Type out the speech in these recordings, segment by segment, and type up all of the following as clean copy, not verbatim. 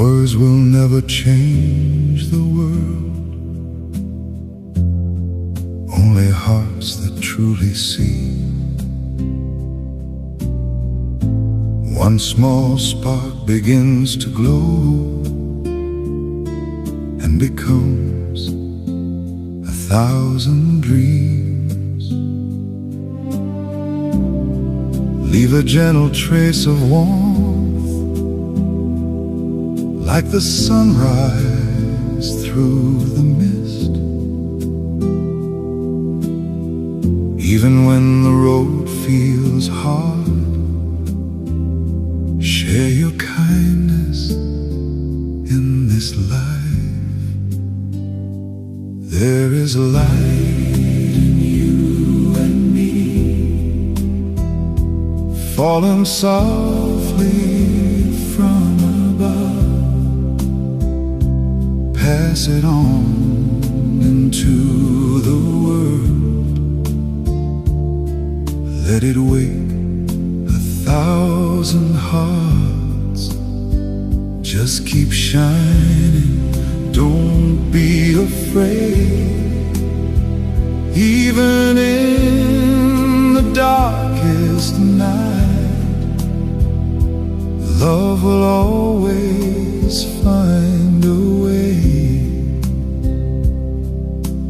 Words will never change the world, only hearts that truly see. One small spark begins to glow and becomes 1,000 dreams. Leave a gentle trace of warmth, like the sunrise through the mist. Even when the road feels hard, share your kindness in this life. There is light in you and me, falling softly from above. Pass it on into the world. Let it wake 1,000 hearts. Just keep shining, don't be afraid. Even in the darkest night, love will always find a way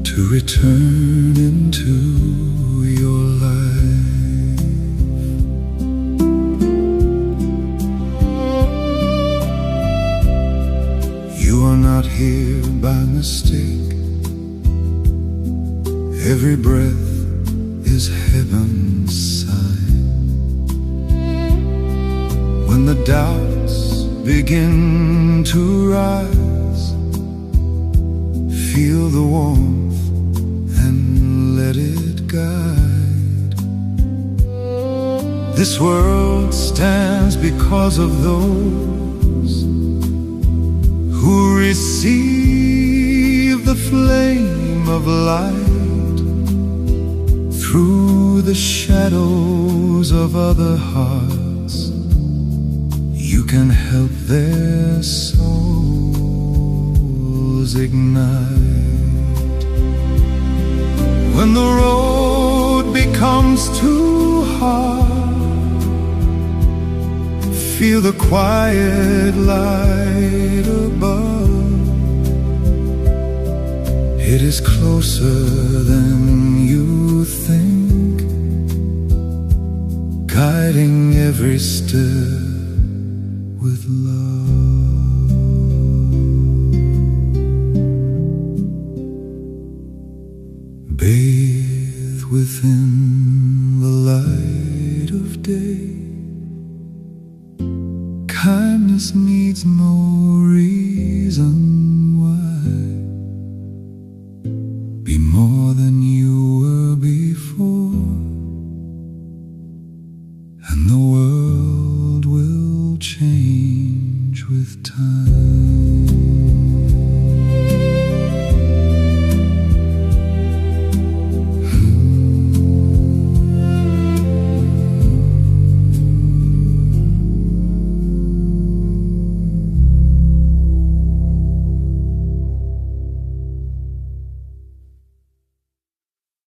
to return into your life. You are not here by mistake. Every breath is heaven's sign. When the doubts begin to rise, feel the warmth and let it guide. This world stands because of those who receive the flame of light through the shadows of other hearts. You can help their souls ignite. When the road becomes too hard, feel the quiet light above. It is closer than you think, guiding every step with love. Bathe within the light of day. Kindness needs no reason why. Be more than you were before, and the world will change with time.